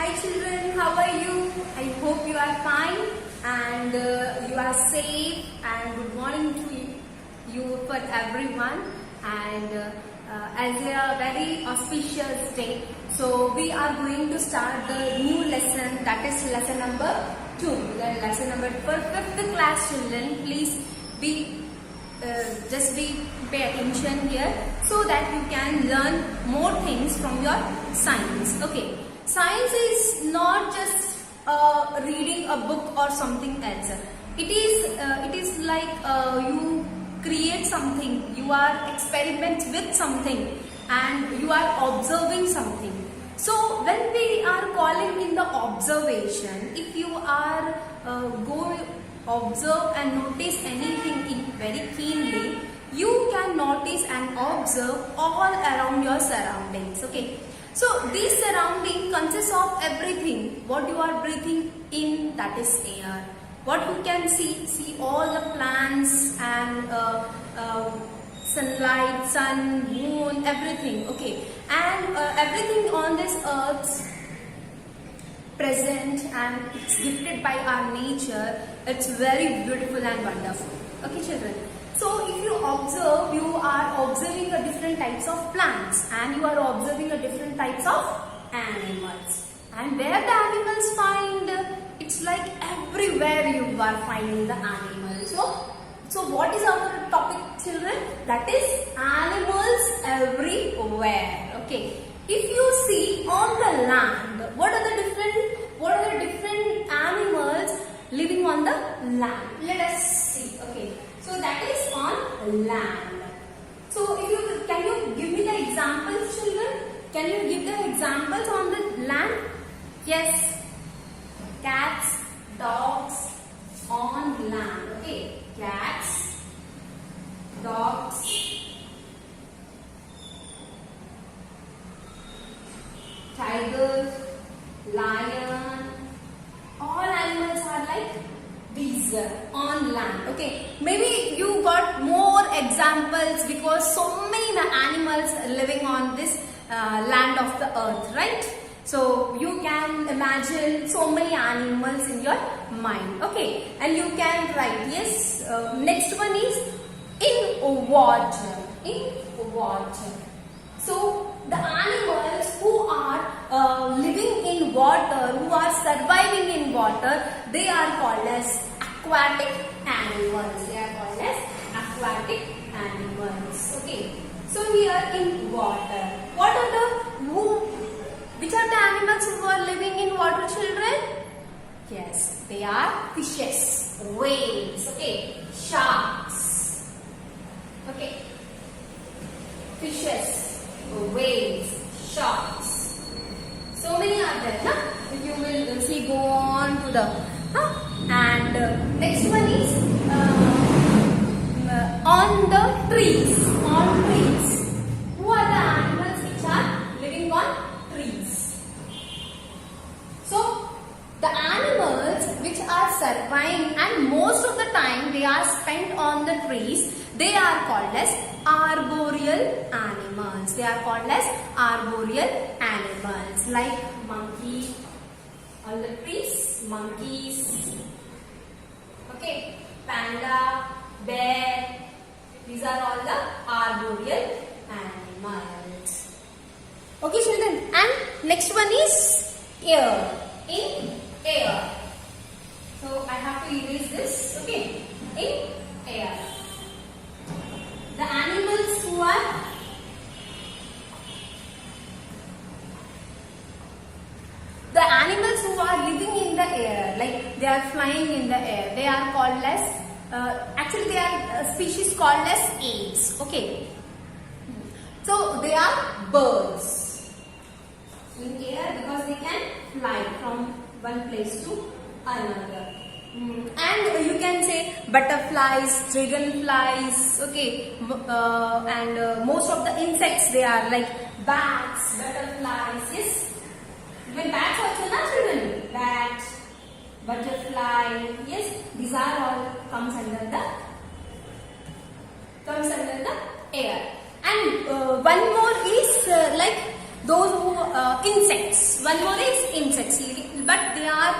Hi children, how are you? I hope you are fine and you are safe, and good morning to you for everyone, and as a very auspicious day, so we are going to start the new lesson, that is lesson number 2. The lesson number for 5th class children, please be pay attention here so that you can learn more things from your science. Okay, science is not just reading a book or something else. It is like you create something, you are experiment with something, and you are observing something. So when we are calling in the observation, if you are go observe and notice anything very keenly, you can notice and observe all around your surroundings. Okay, so this surrounding consists of everything. What you are breathing in, that is air. What you can see all the plants and sunlight, sun, moon, everything. Okay, and everything on this earth present, and it's gifted by our nature. It's very beautiful and wonderful. Okay children, so if you observe, you are observing a different types of plants, and you are observing a different types of animals. And where the animals find, it's like everywhere you are finding the animals. So what is our topic children? That is animals everywhere. Okay, if you see on the land, what are the different animals living on the land? Let us see. Okay, so that is on land. So can you give me the examples children? Can you give the examples on the land? Yes, cats, dogs on land. Okay, cats, dogs, tiger, lion, all animals are like these on land. Okay, maybe you got more examples because so many animals living on this land of the earth, right? So you can imagine so many animals in your mind. Okay, and you can write. Yes, next one is in water. In water. So the animals who are living in water, who are surviving in water, they are called as aquatic animals. They are called as aquatic animals. Okay. So here in water, which are the animals who are living in water children? Yes, they are fishes, whales, okay, sharks. Okay, fishes, whales, sharks. So many are there, huh? If you will see, go on to the and next one is on the trees. On trees. Who are the animals which are living on trees? So the animals which are surviving, and most of the time they are spent on the trees, they are called as arboreal animals. They are called as arboreal animals, like monkey on the trees, monkeys. Okay, panda, bear. These are all the arboreal animals. Okay children, and next one is air. In air. So I have to erase this. Okay, in air. The animals who are living in the air, like they are flying in the air, they are called as actually they are a species called as apes. Okay, so they are birds in air because they can fly from one place to another. And you can say butterflies, dragonflies. Okay, and most of the insects, they are like bats, butterflies. Yes, even bats also, not children. Bat, butterfly. Yes, these are all comes under the air. And one more is like those who insects. One more is insects, but they are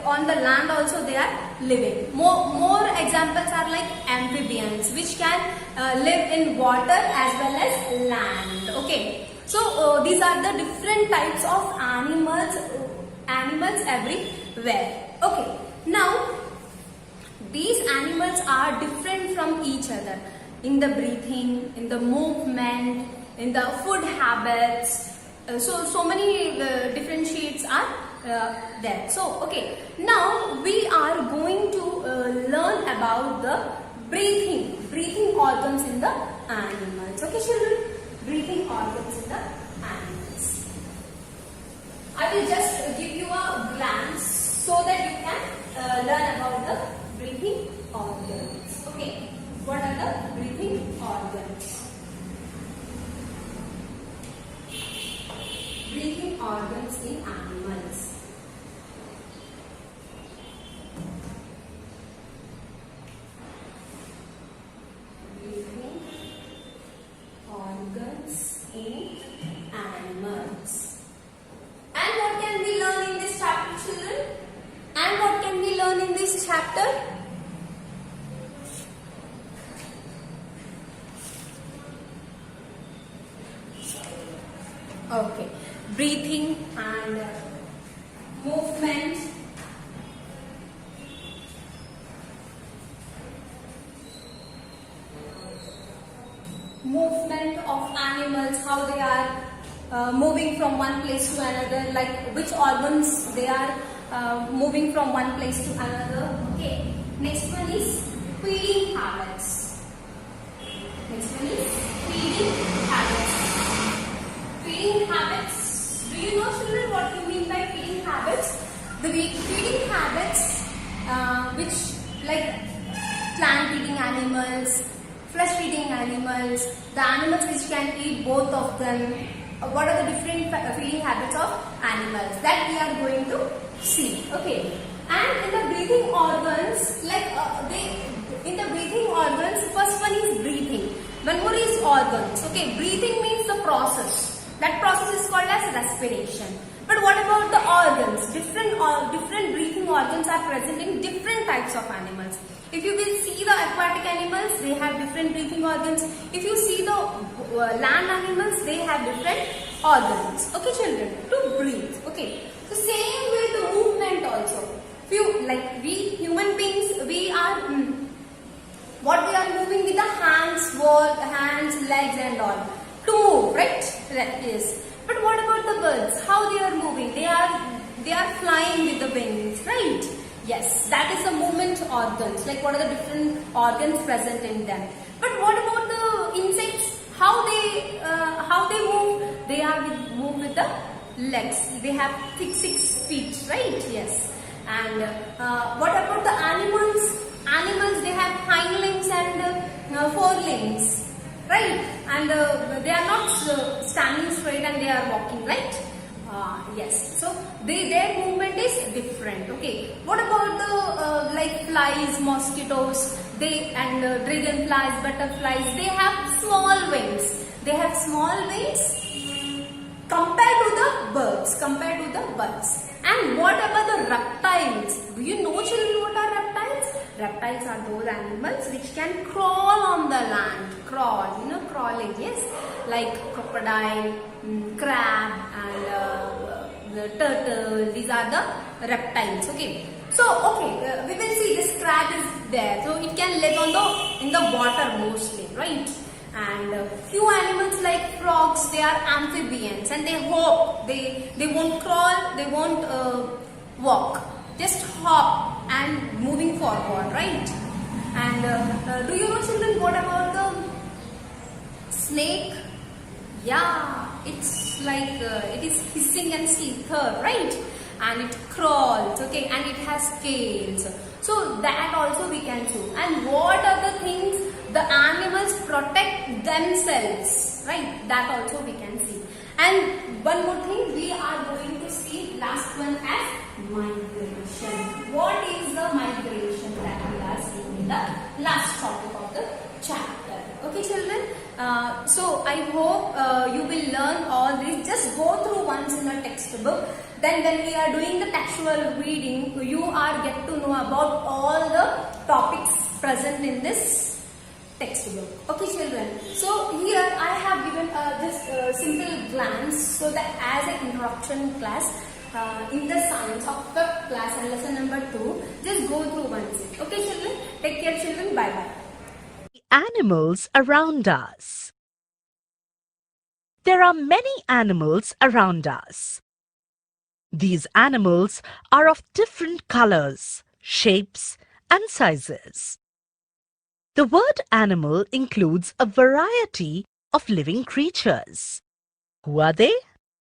on the land also they are living. More examples are like amphibians, which can live in water as well as land. Okay, so these are the different types of animals everywhere. Okay, now these animals are different from each other in the breathing, in the movement, in the food habits. So many differentiates are there. So okay, now we are going to learn about the breathing organs in the animals. Okay children, breathing organs in the animals. I will just give you a glance so that you can learn about the breathing organs. Okay, what are the breathing organs? Breathing organs in animals. Breathing organs in animals. And what can we learn in this chapter, children? And what can we learn in this chapter? Okay, breathing and movement. Movement of animals, how they are moving from one place to another, like which organs they are moving from one place to another. Okay, next one is feeding habits. Next one is feeding habits. Feeding habits. Do you know children what you mean by feeding habits? The feeding habits which like plant eating animals, flesh eating animals, the animals which can eat both of them. What are the different feeding habits of animals that we are going to see. Okay, and in the breathing organs, like in the breathing organs, first one is breathing, one more is organs. Okay, breathing means the process. That process is called as respiration. But what about the organs? Different breathing organs are present in different types of animals. If you will see the aquatic animals, they have different breathing organs. If you see the land animals, they have different organs. Okay children, to breathe. Okay, so same way the movement also. We human beings, we are what we are moving with the hands, legs and all. To move, right? Yes. But what about the birds? How they are moving? They are flying with the wings, right? Yes, that is the movement organs. Like what are the different organs present in them? But what about the insects? How they move? They move with the legs. They have 6 feet, right? Yes. And what about the animals? Animals, they have hind limbs and forelimbs. Right, and they are not standing straight and they are walking, right? Yes, so their movement is different. Okay, what about the like flies, mosquitoes, and dragonflies, butterflies? They have small wings. They have small wings compared to the birds. And what about the reptiles? Do you know children what are reptiles? Reptiles are those animals which can crawl on the land. Crawling, yes. Like crocodile, crab and the turtle. These are the reptiles. Okay. So, we will see this crab is there. So, it can live in the water mostly, right? And few animals like frogs, they are amphibians and they hop. They won't crawl, they won't walk. Just hop and moving forward, right? And do you know children what about the snake? Yeah, it's like it is hissing and slither, right? And it crawls, okay, and it has scales. So that also we can see. And what are the things the animals protect themselves, right? That also we can see. And one more thing, we are going to see last one as migration. What is the migration that we are seeing in the last topic of the chapter? Okay children, So I hope you will learn all this. Just go through once in a textbook. Then when we are doing the textual reading, you are get to know about all the topics present in this textbook. Okay, children. So here I have given this simple glance so that as an introduction class in the science of 5th class and lesson number 2, just go through once. Okay, children. Take care, children. Bye bye. Animals around us. There are many animals around us. These animals are of different colors, shapes, and sizes. The word animal includes a variety of living creatures. Who are they?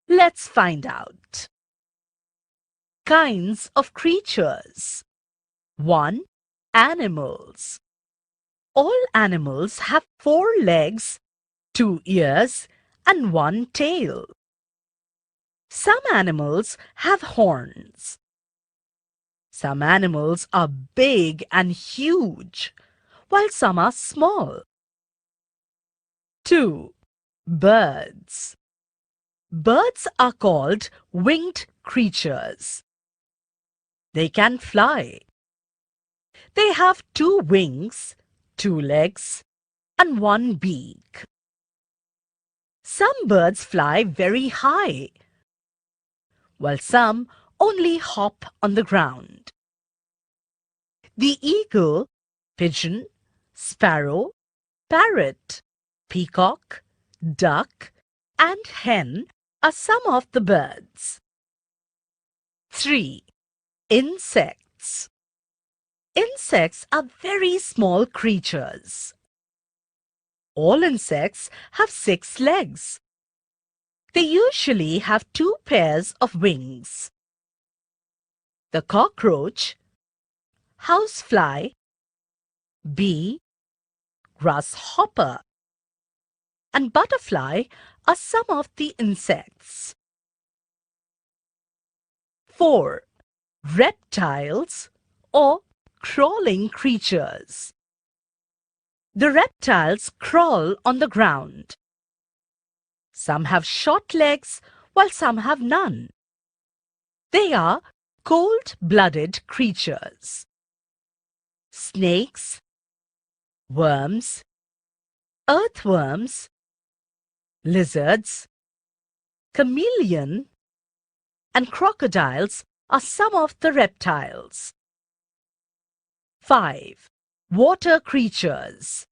Let's find out. Kinds of creatures. 1. Animals. All animals have 4 legs, 2 ears, and 1 tail. Some animals have horns. Some animals are big and huge, while some are small. 2. Birds. Birds are called winged creatures. They can fly. They have 2 wings, 2 legs, and 1 beak. Some birds fly very high, while some only hop on the ground. The eagle, pigeon, sparrow, parrot, peacock, duck, and hen are some of the birds. 3. Insects. Insects are very small creatures. All insects have 6 legs. They usually have 2 pairs of wings. The cockroach, housefly, bee, grasshopper, and butterfly are some of the insects. 4. Reptiles or crawling creatures. The reptiles crawl on the ground. Some have short legs, while some have none. They are cold-blooded creatures. Snakes, worms, earthworms, lizards, chameleon, and crocodiles are some of the reptiles. 5. Water creatures.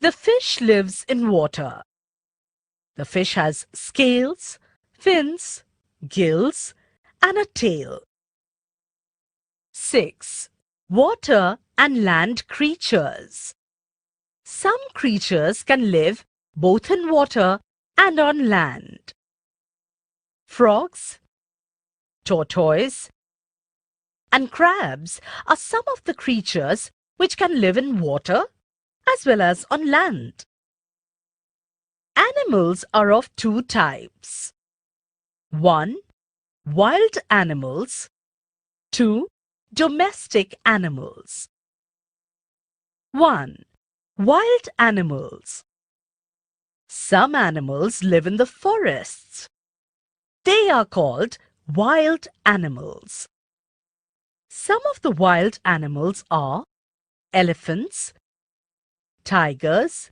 The fish lives in water. The fish has scales, fins, gills, and a tail. 6. Water and land creatures. Some creatures can live both in water and on land. Frogs, tortoise, and crabs are some of the creatures which can live in water as well as on land. Animals are of 2 types. 1. Wild animals. 2. Domestic animals. 1. Wild animals. Some animals live in the forests. They are called wild animals. Some of the wild animals are elephants, tigers,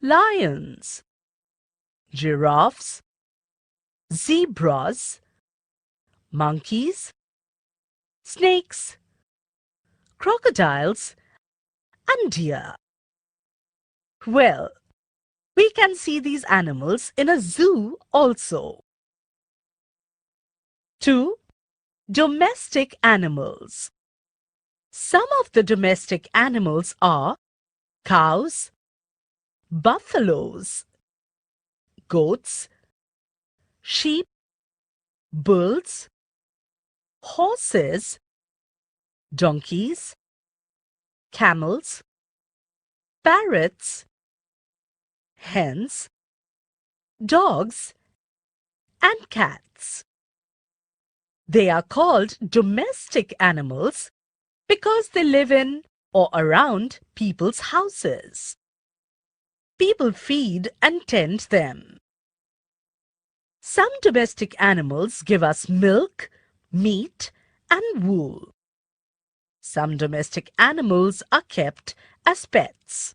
lions, giraffes, zebras, monkeys, snakes, crocodiles, and deer. Well, we can see these animals in a zoo also. 2. Domestic animals. Some of the domestic animals are cows, buffaloes, goats, sheep, bulls, horses, donkeys, camels, parrots, hens, dogs, and cats. They are called domestic animals because they live in or around people's houses. People feed and tend them. Some domestic animals give us milk, meat, and wool. Some domestic animals are kept as pets.